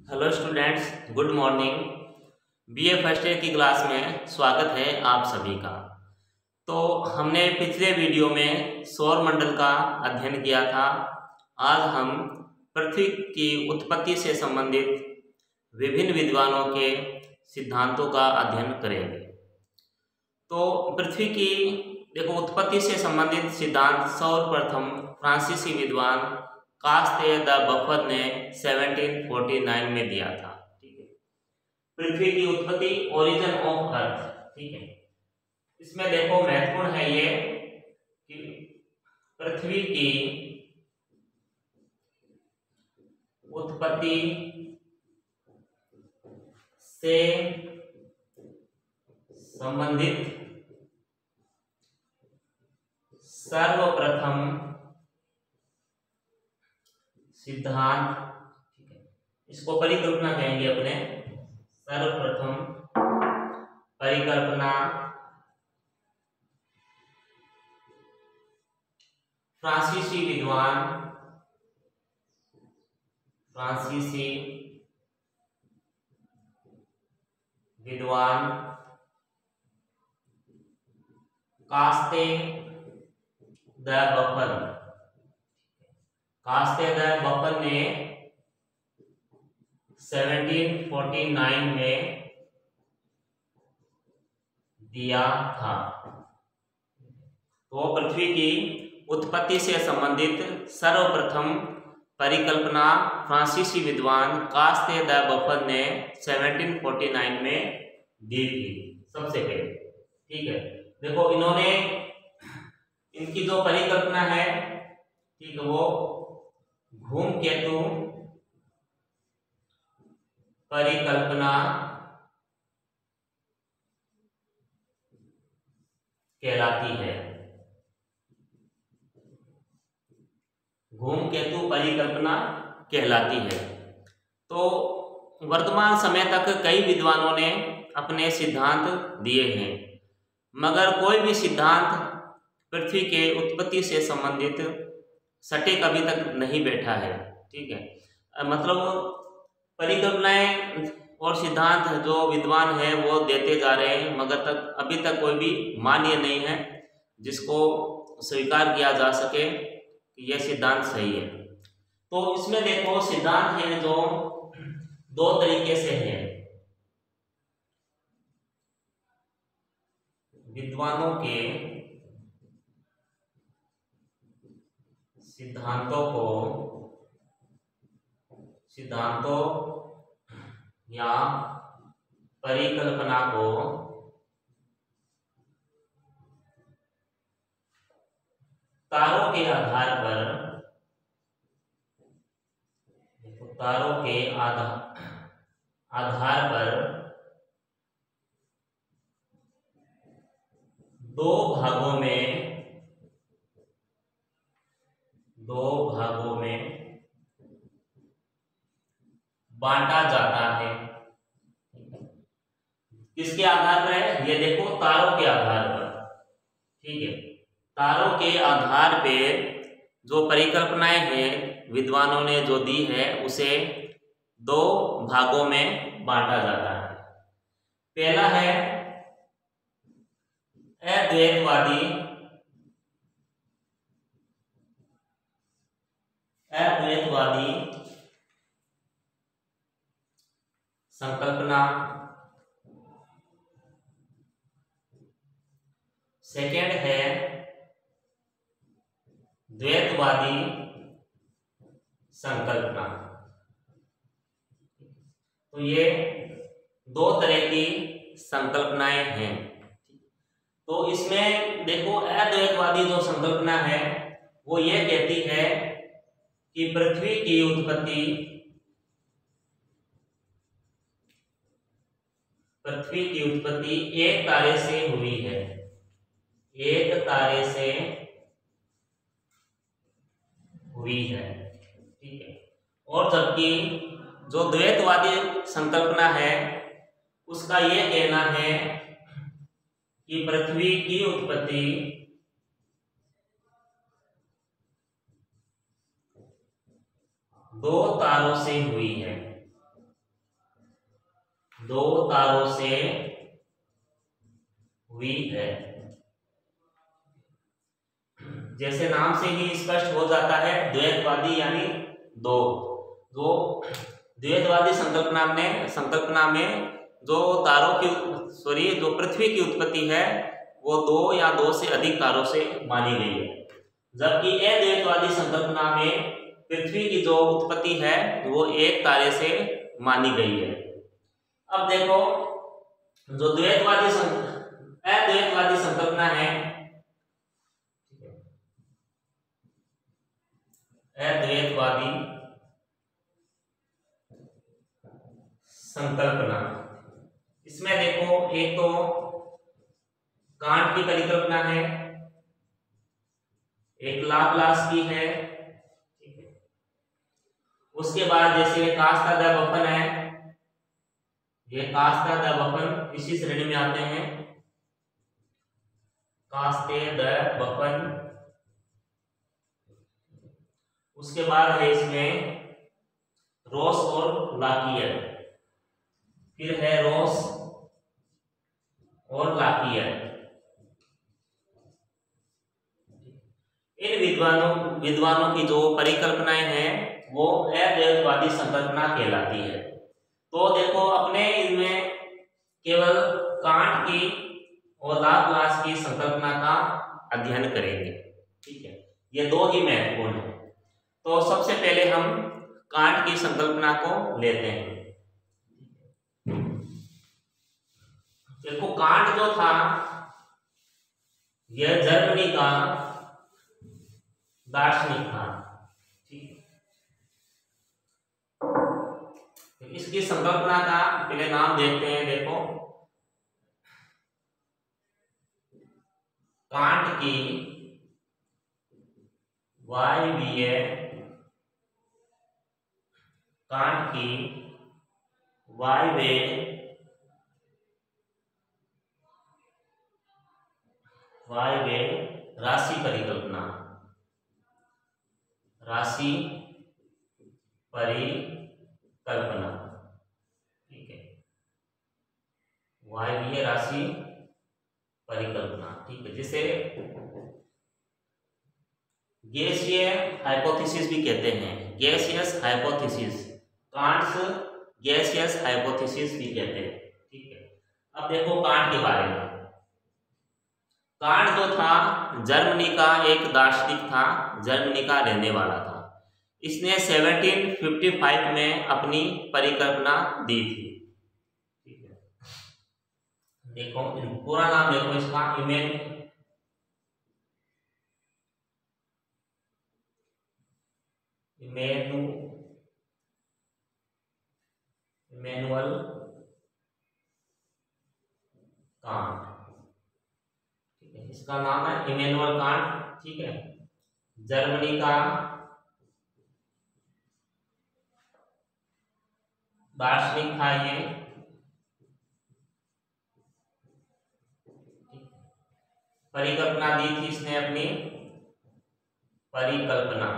Hello students, good morning. BA first year की class में स्वागत है आप सभी का। तो हमने पिछले वीडियो में सौर मंडल का अध्ययन किया था। आज हम पृथ्वी की उत्पत्ति से संबंधित विभिन्न विद्वानों के सिद्धांतों का अध्ययन करेंगे। तो पृथ्वी की उत्पत्ति से संबंधित सिद्धांत सर्वप्रथम फ्रांसीसी विद्वान कास्ते द बफर ने 1749 में दिया था। ठीक है, पृथ्वी की उत्पत्ति, ओरिजिन ऑफ अर्थ। ठीक है, इसमें महत्वपूर्ण है ये कि पृथ्वी की उत्पत्ति से संबंधित सर्वप्रथम सिद्धांत, ठीक है, इसको परिकल्पना कहेंगे अपने। सर्वप्रथम परिकल्पना फ्रांसीसी विद्वान कास्ते द बफर ने 1749 में दिया था। तो पृथ्वी की उत्पत्ति से संबंधित सर्वप्रथम परिकल्पना फ्रांसीसी विद्वान कास्ते द बफर ने 1749 में दी थी सबसे पहले। ठीक है, इन्होंने इनकी जो परिकल्पना है, ठीक है, वो धूमकेतु परिकल्पना कहलाती है। धूमकेतु परिकल्पना कहलाती है। तो वर्तमान समय तक कई विद्वानों ने अपने सिद्धांत दिए हैं, मगर कोई भी सिद्धांत पृथ्वी के उत्पत्ति से संबंधित सटीक अभी तक नहीं बैठा है। ठीक है, परिकल्पनाएं और सिद्धांत जो विद्वान है वो देते जा रहे हैं, मगर अभी तक कोई भी मान्य नहीं है जिसको स्वीकार किया जा सके कि यह सिद्धांत सही है। तो इसमें सिद्धांत है जो दो तरीके से है। विद्वानों के सिद्धांतों या परिकल्पना को तारों के आधार पर दो भागों में बांटा जाता है। किसके आधार पर है? ये तारों के आधार पर। ठीक है, तारों के आधार पे जो परिकल्पनाएं हैं विद्वानों ने जो दी है उसे दो भागों में बांटा जाता है। पहला है अद्वैतवादी संकल्पना। सेकंड है द्वैतवादी संकल्पना। तो ये दो तरह की संकल्पनाएं हैं। तो इसमें अद्वैतवादी जो संकल्पना है वो ये कहती है कि पृथ्वी की उत्पत्ति एक तारे से हुई है। ठीक है, और जबकि जो द्वैतवादी संकल्पना है उसका यह कहना है कि पृथ्वी की उत्पत्ति दो तारों से हुई है। दो तारों से हुई है। जैसे नाम से ही स्पष्ट हो जाता है, द्वैतवादी यानी दो। जो द्वैतवादी संकल्पना में जो तारों की जो पृथ्वी की उत्पत्ति है वो दो या दो से अधिक तारों से मानी गई है, जबकि अद्वैतवादी संकल्पना में पृथ्वी की जो उत्पत्ति है वो एक तारे से मानी गई है। अब देखो, जो अद्वैतवादी संकल्पना है, अद्वैतवादी संकल्पना, इसमें देखो एक तो कांट की परिकल्पना है, एक लाप्लास की है, ठीक है। उसके बाद जैसे कास्ता द बफन है, ये कास्ता द बफन इसी श्रेणी में आते हैं, कास्ते द बफन। उसके बाद है इसमें रोस और लाकियर, फिर है रोस और लाकियर। इन विद्वानों की जो परिकल्पनाएं हैं वो अद्वैतवादी संकल्पना कहलाती है। तो देखो, अपने इनमें केवल कांट की और लाप्लास की संकल्पना का अध्ययन करेंगे, ठीक है। ये दो ही महत्वपूर्ण है। तो सबसे पहले हम कांट की संकल्पना को लेते हैं। देखो, कांट जो था यह जर्मनी का दार्शनिक था, ठीक। इसकी संकल्पना का पहले नाम देखते हैं। देखो, कांट की वायवीय, कांट की वायवीय राशि परिकल्पना, राशि परिकल्पना, ठीक है। वायवीय राशि परिकल्पना, ठीक है, जिसे गैसीय हाइपोथेसिस भी कहते हैं, गैसियस हाइपोथेसिस, कांट्स गैसियस हाइपोथेसिस भी कहते हैं, ठीक है। अब देखो कांट के बारे में। कांट जो था जर्मनी का एक दार्शनिक था, जर्मनी का रहने वाला था। इसने 1755 में अपनी परिकल्पना दी थी, ठीक है। देखो पूरा नाम देखो इसका, इमैनुअल कांट, ठीक है। इसका नाम है इमैनुअल कांट, ठीक है। जर्मनी का दार्शनिक था ये, परिकल्पना दी थी इसने अपनी परिकल्पना,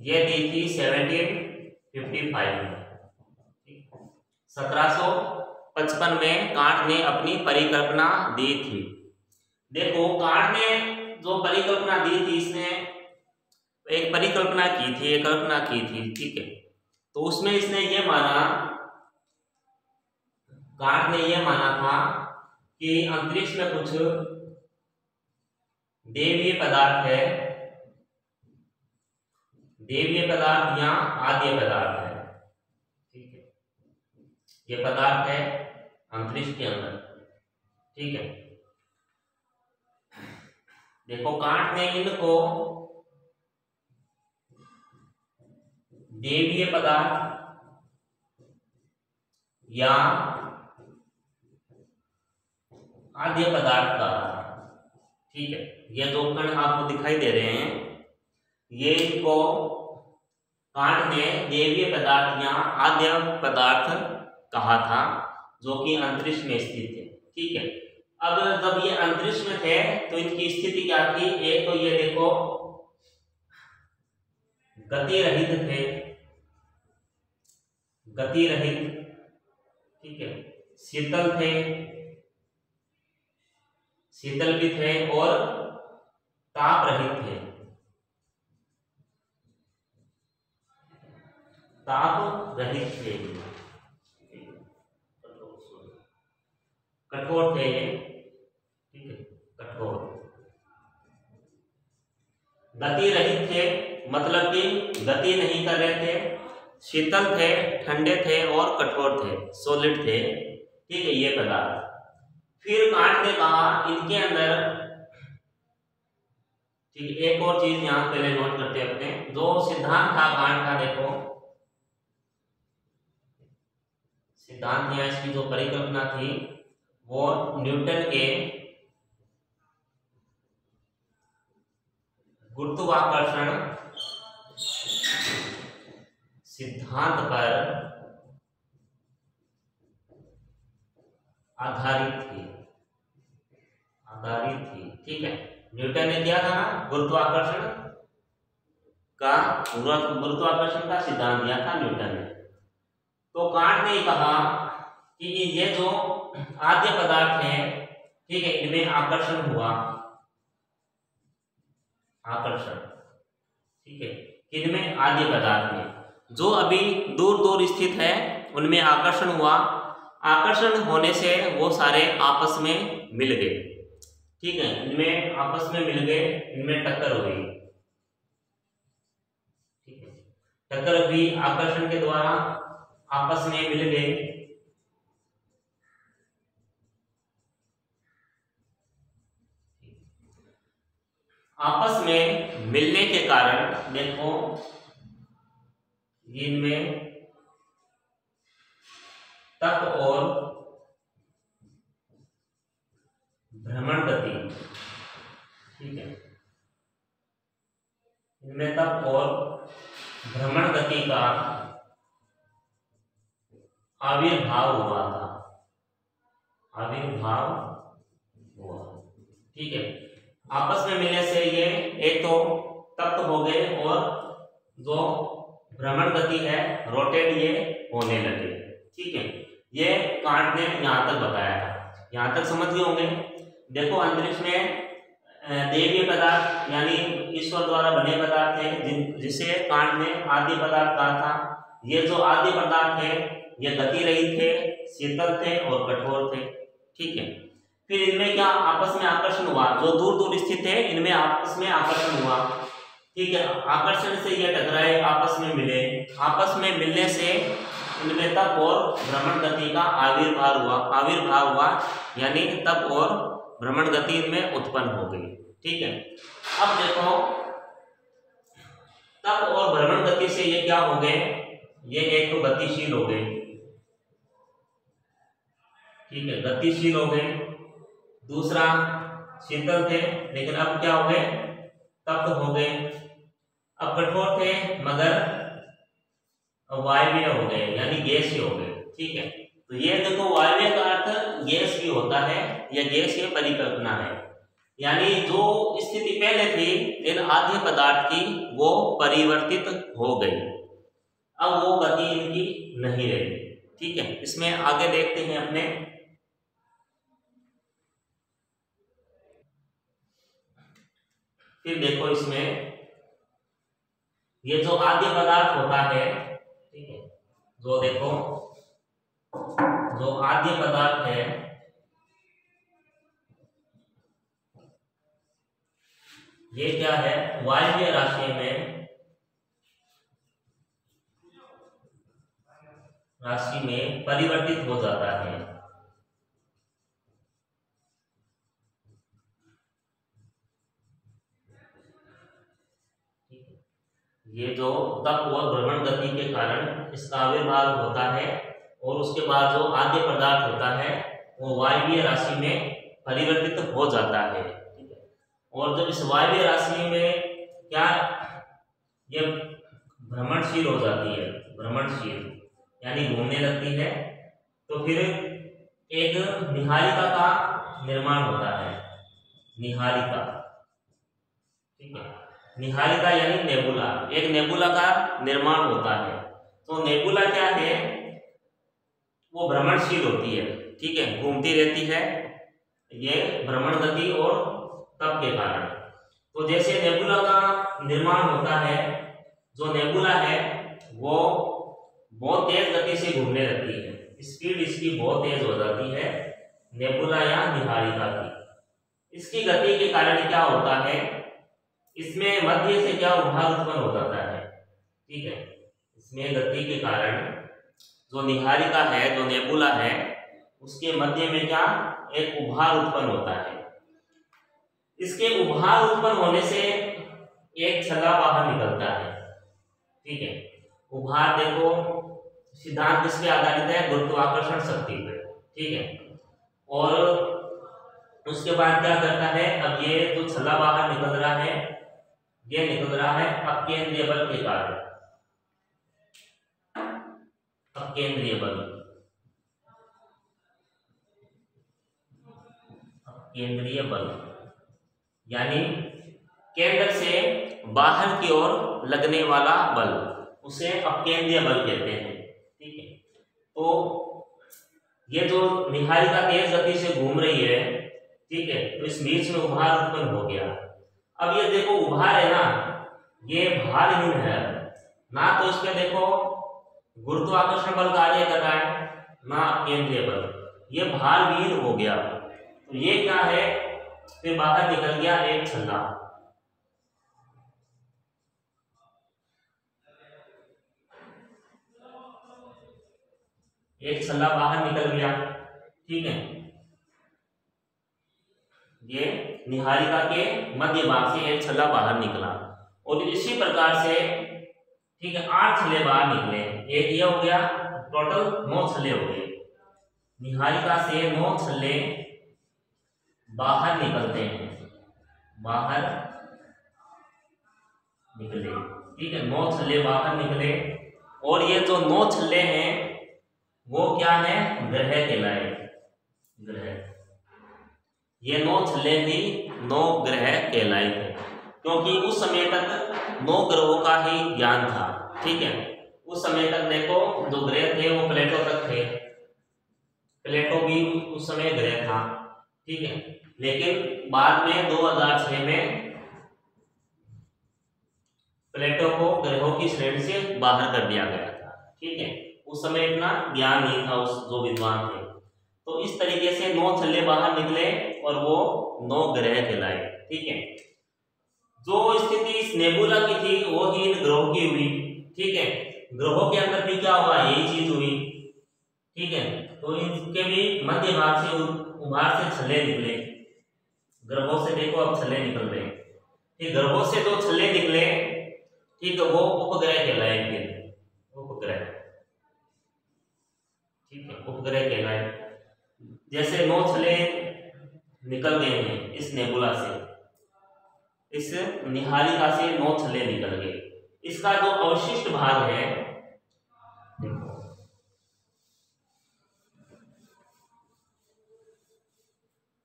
ये दी थी 1755 में, 1755 में कांट ने अपनी परिकल्पना दी थी। देखो, कांट ने जो परिकल्पना दी थी, इसने एक परिकल्पना की थी, एक कल्पना की थी, ठीक है। तो उसमें इसने ये माना, कांट ने ये माना था कि अंतरिक्ष में कुछ देवीय पदार्थ है, देवीय पदार्थ या आद्य पदार्थ है, ठीक है। ये पदार्थ है अंतरिक्ष के अंदर, ठीक है। देखो, कांट ने इनको देवीय पदार्थ या आद्य पदार्थ का, ठीक है। ये दो कण आपको दिखाई दे रहे हैं, ये इनको कांट ने देवीय पदार्थ या आद्य पदार्थ कहा था, जो कि अंतरिक्ष में स्थित थे, ठीक है। अब जब ये अंतरिक्ष में थे तो इनकी स्थिति क्या थी? एक तो ये देखो गति रहित थे, गति रहित, ठीक है, शीतल थे, शीतल भी थे और ताप रहित थे, ताप रहित थे, कठोर थे ये, ठीक है, कठोर। गति रहित थे मतलब कि गति नहीं कर रहे थे, शीतल थे, ठंडे थे और कठोर थे, सॉलिड थे, ठीक है, ये पदार्थ। फिर कांट ने कहा इनके अंदर, ठीक है, एक और चीज यहां पहले नोट करते हैं अपने, जो सिद्धांत था कांट का, देखो सिद्धांत या इसकी जो परिकल्पना थी वो न्यूटन के गुरुत्वाकर्षण सिद्धांत पर आधारित थी, ठीक है। न्यूटन ने किया था ना गुरुत्वाकर्षण का सिद्धांत दिया था न्यूटन ने। तो कांट ने कहा कि ये जो आद्य पदार्थ है, ठीक है, इनमें आकर्षण हुआ, आकर्षण, ठीक है, किनमें, आद्य पदार्थ में, जो अभी दूर दूर स्थित है उनमें आकर्षण हुआ, आकर्षण होने से वो सारे आपस में मिल गए, ठीक है, इनमें आपस में मिल गए, इनमें टक्कर हुई, ठीक है, टक्कर हुई आकर्षण के द्वारा, आपस में मिल गए, आपस में मिलने के कारण देखो इनमें तप और भ्रमण गति, ठीक है, इनमें तप और भ्रमण गति का आविर्भाव हुआ था, आविर्भाव हुआ, ठीक है। आपस में मिलने से ये एक तो तप्त हो गए और जो भ्रमण गति है, रोटेट, ये होने लगे, ठीक है। ये कांट ने यहां तक बताया था, यहां तक समझ गए होंगे। देखो अंतरिक्ष में देवीय पदार्थ यानी ईश्वर द्वारा बने पदार्थ है, जिसे कांट ने आद्य पदार्थ कहा था। ये जो आद्य पदार्थ है ये गति रहित थे, शीतल थे और कठोर थे, ठीक है। फिर इनमें क्या आपस में आकर्षण हुआ, जो दूर दूर स्थित है इनमें आपस में आकर्षण हुआ, ठीक है, आकर्षण से ये टकराए, आपस में मिले, आपस में मिलने से इनमें तप और भ्रमण गति का आविर्भाव हुआ, यानी तप और भ्रमण गति इनमें उत्पन्न हो गई, ठीक है। अब देखो तप और भ्रमण गति से ये क्या हो गए, ये एक तो गतिशील हो गए, ठीक है, गतिशील हो गए। दूसरा शीतल थे लेकिन अब क्या हो गए, तप्त हो गए। अब कठोर थे मगर वायवीय हो गए, यानी गैसीय हो गए, ठीक है। तो ये देखो वायवीय का अर्थ गैस भी होता है, यह गैसीय परिकल्पना है, यानी जो स्थिति पहले थी इन आद्य पदार्थ की वो परिवर्तित हो गई, अब वो गति इनकी नहीं रही, ठीक है। इसमें आगे देखते हैं अपने, फिर देखो इसमें ये जो आद्य पदार्थ होता है, ठीक है, जो देखो जो आद्य पदार्थ है ये क्या है, वायवीय राशि में परिवर्तित हो जाता है, ये जो तप और भ्रमण गति के कारण इसका आविर्भाव होता है और उसके बाद जो आद्य पदार्थ होता है वो वायवीय राशि में परिवर्तित हो जाता है, ठीक है। और जब इस वायवीय राशि में क्या ये भ्रमणशील हो जाती है, भ्रमणशील यानी घूमने लगती है, तो फिर एक निहारिका का निर्माण होता है, निहारिका, ठीक है, निहारिका यानी नेबुला, एक नेबुला का निर्माण होता है। तो नेबुला क्या है, वो भ्रमणशील होती है, ठीक है, घूमती रहती है, ये भ्रमण गति और तप के कारण। तो जैसे नेबुला का निर्माण होता है, जो नेबुला है वो बहुत तेज गति से घूमने लगती है, स्पीड इसकी बहुत तेज हो जाती है नेबुला या निहारिका की। इसकी गति के कारण क्या होता है, इसमें मध्य से क्या उभार उत्पन्न हो जाता है, ठीक है, इसमें गति के कारण जो निहारिका है, जो नेबुला है, उसके मध्य में क्या एक उभार उत्पन्न होता है। इसके उभार उत्पन्न होने से एक छल्ला बाहर निकलता है, ठीक है। उभार देखो सिद्धांत किस पे आधारित है, गुरुत्वाकर्षण शक्ति पे, ठीक है। और उसके बाद क्या करता है, अब ये जो छल्ला बाहर निकल रहा है, ये निकल रहा है अपकेंद्रीय बल के कारण। अपकेंद्रीय बल, अपकेंद्रीय बल यानी केंद्र से बाहर की ओर लगने वाला बल, उसे अपकेंद्रीय बल कहते हैं, ठीक है। तो ये जो निहारिका तेज गति से घूम रही है, ठीक है, तो इस बीच में उभार उत्पन्न हो गया। अब ये देखो उभार है ना, ये भारहीन है ना, तो इसमें देखो गुरुत्वाकर्षण बल कार्य कर रहा है ना अपकेंद्रीय बल, ये भारविहीन हो गया। तो ये क्या है, फिर बाहर निकल गया एक छल्ला, एक छल्ला बाहर निकल गया, ठीक है। ये निहारिका के मध्य भाग से एक छल्ला बाहर निकला, और इसी प्रकार से, ठीक है, 8 छल्ले बाहर निकले। एक ये हो गया, टोटल 9 छल्ले हो गए। निहारिका से 9 छल्ले बाहर निकलते हैं, बाहर निकले, ठीक है, 9 छल्ले बाहर निकले। और ये जो 9 छल्ले हैं वो क्या है, ग्रह कहलाए, ग्रह। ये 9 छल्ले ही 9 ग्रह कहलाए थे, क्योंकि उस समय तक 9 ग्रहों का ही ज्ञान था, ठीक है। उस समय तक देखो जो ग्रह थे वो प्लेटो तक थे, प्लेटो भी उस समय ग्रह था, ठीक है। लेकिन बाद में 2006 में प्लेटो को ग्रहों की श्रेणी से बाहर कर दिया गया था, ठीक है। उस समय इतना ज्ञान नहीं था उस जो विद्वान थे। तो इस तरीके से 9 छल्ले बाहर निकले और वो 9 ग्रह कहलाए, ठीक है। जो स्थिति इस नेबुला की थी वो ही इन ग्रहों की हुई, ठीक है। ग्रहों के अंदर भी क्या हुआ, यही चीज हुई, ठीक है। तो इनके भी मध्य भाग से उभार से छल्ले निकले, ग्रहों से देखो अब छल्ले निकल रहे हैं, ठीक। ग्रहों से जो छल्ले निकले, ठीक है, वो उपग्रह कहलाएंगे, उपग्रह, ठीक है, उपग्रह कहलाए। जैसे 9 छल्ले निकल गए हैं इस नेबुला से, इस निहारिका से 9 छल्ले निकल गए। इसका जो अवशिष्ट भाग है, देखो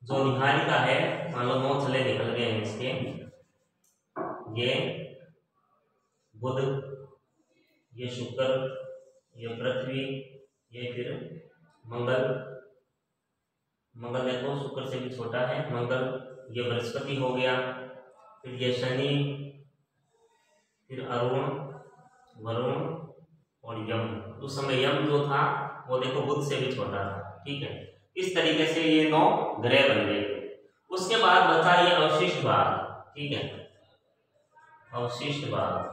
जो निहारिका है, मान लो 9 छल्ले निकल गए हैं इसके, ये बुध, ये शुक्र, ये पृथ्वी, ये फिर मंगल, मंगल देखो शुक्र से भी छोटा है मंगल, ये बृहस्पति हो गया, फिर ये शनि, फिर अरुण, वरुण और यम। उस समय यम जो था वो देखो बुध से भी छोटा था, ठीक है। इस तरीके से ये 9 ग्रह बन गए थे। उसके बाद बचा ये अवशिष्ट भाग, ठीक है, अवशिष्ट भाग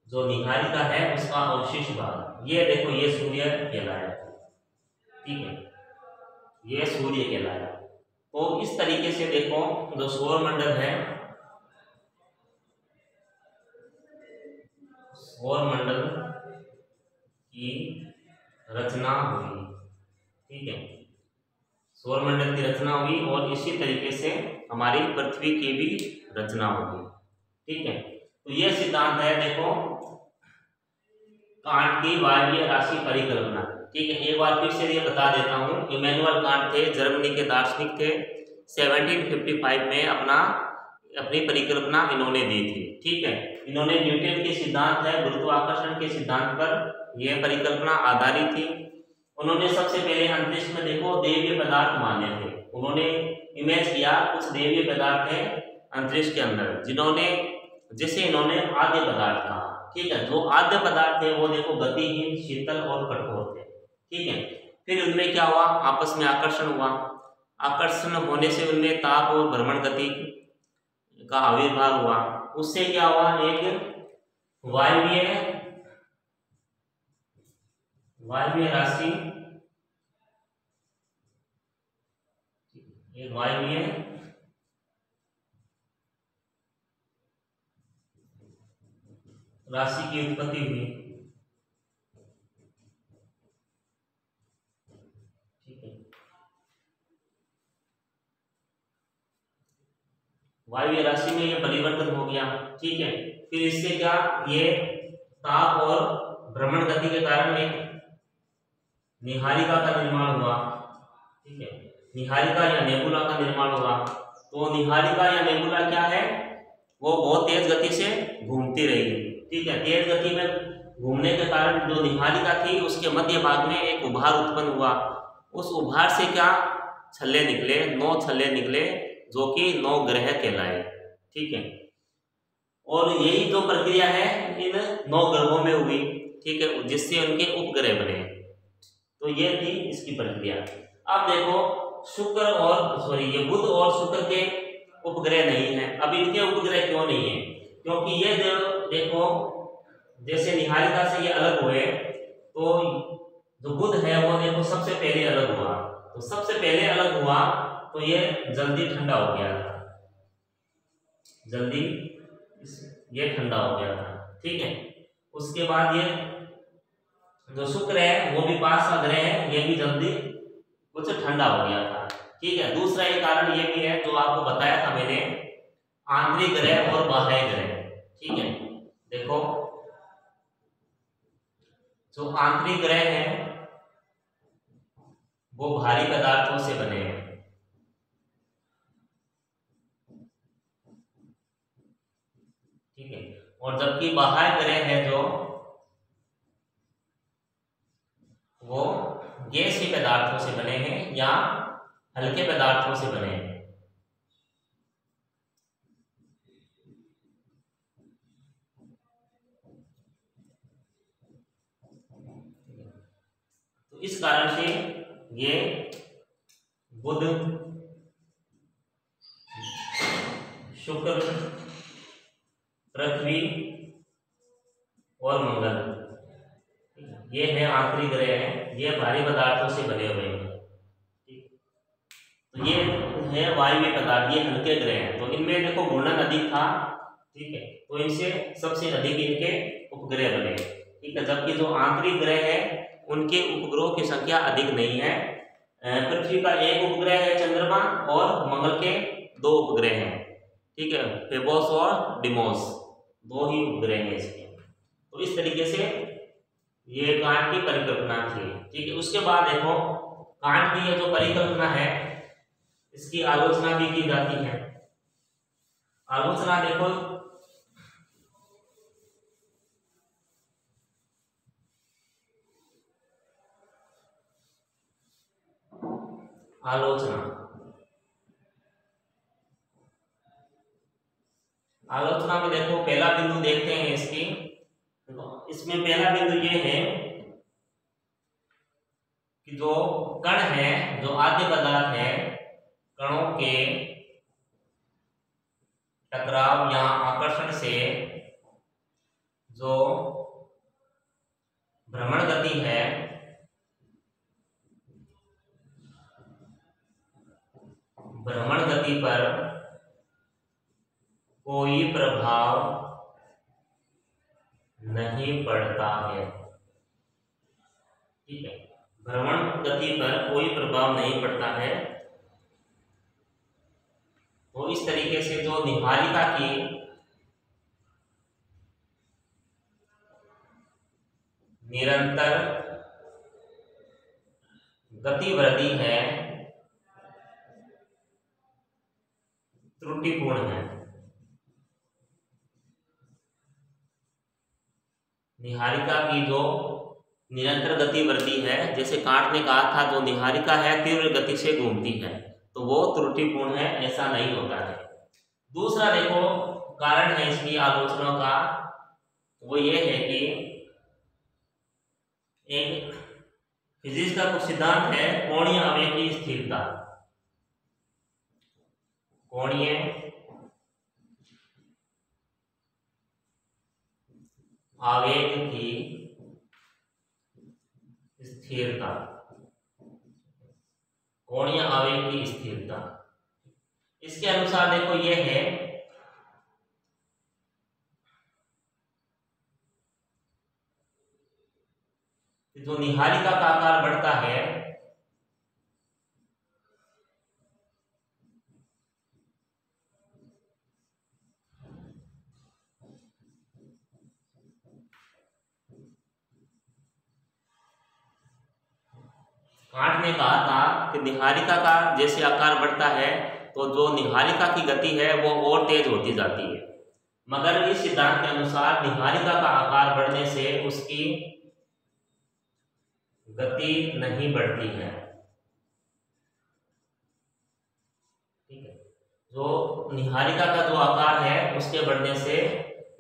जो निहारिका है उसका अवशिष्ट भाग, ये देखो ये सूर्य कहलाया, ठीक है, ये सूर्य कहलाया। तो इस तरीके से देखो जो सौर मंडल है, सौर मंडल की रचना हुई, ठीक है, सौर मंडल की रचना हुई और इसी तरीके से हमारी पृथ्वी की भी रचना होगी, ठीक है। तो ये सिद्धांत है देखो कांट की वायवीय राशि परिकल्पना, ठीक है। एक बार फिर से ये बता देता हूँ, इमैनुअल कांट थे, जर्मनी के दार्शनिक थे, 1755 में अपनी परिकल्पना इन्होंने दी थी, ठीक है। इन्होंने न्यूटन के सिद्धांत है गुरुत्वाकर्षण के सिद्धांत पर यह परिकल्पना आधारित थी। उन्होंने सबसे पहले अंतरिक्ष में देखो दैवीय पदार्थ माने थे। उन्होंने इमेज किया कुछ दैवीय पदार्थ है अंतरिक्ष के अंदर, जिसे इन्होंने आद्य पदार्थ कहा। ठीक है, जो आद्य पदार्थ थे वो देखो गतिहीन, शीतल और कठोर थे। ठीक है, फिर उनमें क्या हुआ, आपस में आकर्षण हुआ। आकर्षण होने से उनमें ताप और भ्रमण गति का आविर्भाव हुआ। उससे क्या हुआ, एक वायवीय राशि, एक वायवीय राशि की उत्पत्ति हुई। ठीक है, वायवीय राशि में यह परिवर्तन हो गया। ठीक है, फिर इससे क्या, ये ताप और भ्रमण गति के कारण एक निहारिका का निर्माण हुआ। ठीक है, निहारिका या नेबुला का निर्माण हुआ। तो निहारिका या नेबुला क्या है, वो बहुत तेज गति से घूमती रही। ठीक है, तेज गति में घूमने के कारण जो निहारिका थी उसके मध्य भाग में एक उभार उत्पन्न हुआ। उस उभार से क्या, छल्ले निकले, 9 छल्ले निकले, जो कि 9 ग्रह कहलाए। ठीक है, और यही जो प्रक्रिया है इन 9 ग्रहों में हुई। ठीक है, जिससे उनके उपग्रह बने। तो ये थी इसकी प्रक्रिया। अब देखो ये बुध और शुक्र के उपग्रह नहीं है। अब इनके उपग्रह क्यों नहीं है, क्योंकि ये देखो जैसे निहारिका से ये अलग हुए, तो जो बुध है वो देखो सबसे पहले अलग हुआ। तो सबसे पहले अलग हुआ तो ये जल्दी ठंडा हो गया था, ये ठंडा हो गया था। ठीक है, उसके बाद ये जो शुक्र है वो भी पास का ग्रह है, ये भी जल्दी कुछ ठंडा हो गया था। ठीक है, दूसरा एक कारण ये भी है जो आपको बताया था मैंने, आंतरिक ग्रह और बाह्य ग्रह। ठीक है, देखो जो आंतरिक ग्रह है वो भारी पदार्थों से बने हैं। ठीक है, और जबकि बाह्य ग्रह है जो वो गैसीय पदार्थों से बने हैं या हल्के पदार्थों से बने हैं। तो इस कारण से ये बुध, शुक्र, पृथ्वी और मंगल, ये है आंतरिक ग्रह है, ये भारी पदार्थों से बने हुए हैं। तो ये है वायवीय पदार्थ, ये हल्के ग्रह हैं। तो इनमें देखो घूर्णन अधिक था। ठीक है, तो इनसे सबसे अधिक इनके उपग्रह बने। ठीक है, जबकि जो आंतरिक ग्रह है उनके उपग्रहों की संख्या अधिक नहीं है। पृथ्वी का एक उपग्रह है चंद्रमा, और मंगल के 2 उपग्रह हैं। ठीक है, फेबोस और डिमोस, 2 ही उपग्रह हैं इसके। तो इस तरीके से ये कांट की परिकल्पना थी। ठीक है, उसके बाद देखो कांट की ये जो परिकल्पना है इसकी आलोचना भी की जाती है। आलोचना देखो, आलोचना में देखो पहला बिंदु देखते हैं इसकी। इसमें पहला बिंदु ये है कि जो कण है, जो आद्य पदार्थ है, कणों के टकराव या आकर्षण से जो भ्रमण गति है, भ्रमण गति पर कोई प्रभाव नहीं पड़ता है। ठीक है, भ्रमण गति पर कोई प्रभाव नहीं पड़ता है। तो इस तरीके से जो निहारिका की निरंतर गति वृद्धि है त्रुटिपूर्ण है। निहारिका की जो निरंतर गति बढ़ती है, जैसे कांट ने कहा था जो निहारिका है तीव्र गति से घूमती है, तो वो त्रुटिपूर्ण है, ऐसा नहीं होता है। दूसरा देखो कारण है इसकी आलोचना का, वो ये है कि एक फिजिक्स का कुछ सिद्धांत है कोणीय आवेग की स्थिरता। कोणीय आवेग की स्थिरता, कोणीय आवेग की स्थिरता, इसके अनुसार देखो ये है कि जो निहारिका का आकार बढ़ता है कांट ने कहा था कि निहारिका का जैसे आकार बढ़ता है तो जो निहारिका की गति है वो और तेज होती जाती है, मगर इस सिद्धांत के अनुसार निहारिका का आकार बढ़ने से उसकी गति नहीं बढ़ती है। ठीक है, जो निहारिका का जो आकार है उसके बढ़ने से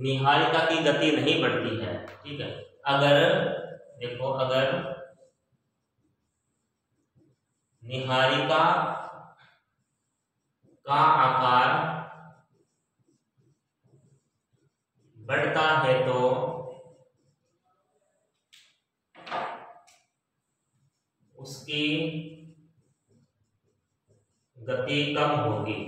निहारिका की गति नहीं बढ़ती है। ठीक है, अगर देखो अगर निहारिका का आकार बढ़ता है तो उसकी गति कम होगी।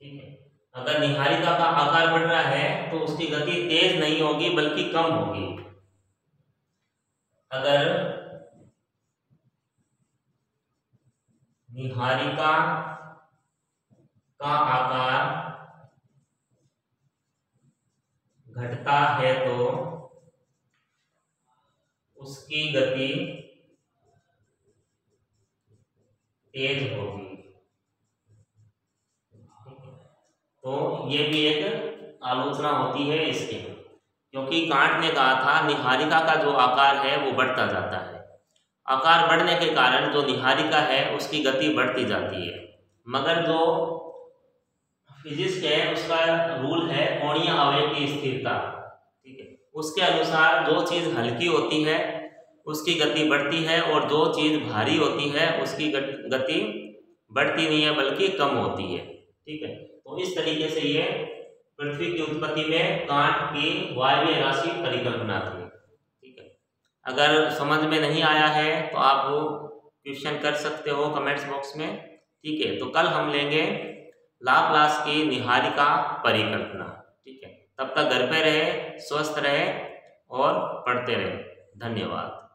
ठीक है, अगर निहारिका का आकार बढ़ रहा है तो उसकी गति तेज नहीं होगी बल्कि कम होगी। अगर निहारिका का आकार घटता है तो उसकी गति तेज होगी। तो ये भी एक आलोचना होती है इसके, क्योंकि कांट ने कहा था निहारिका का जो आकार है वो बढ़ता जाता है, आकार बढ़ने के कारण जो निहारिका है उसकी गति बढ़ती जाती है, मगर जो फिजिक्स है उसका रूल है कोणीय आवेग की स्थिरता। ठीक है, उसके अनुसार जो चीज़ हल्की होती है उसकी गति बढ़ती है और जो चीज़ भारी होती है उसकी गति बढ़ती नहीं है बल्कि कम होती है। ठीक है, तो इस तरीके से ये पृथ्वी की उत्पत्ति में कांट की वायवीय राशि परिकल्पना थी। ठीक है, अगर समझ में नहीं आया है तो आप क्वेश्चन कर सकते हो कमेंट्स बॉक्स में। ठीक है, तो कल हम लेंगे लाप्लास की निहारिका परिकल्पना। ठीक है, तब तक घर पे रहे, स्वस्थ रहे और पढ़ते रहे। धन्यवाद।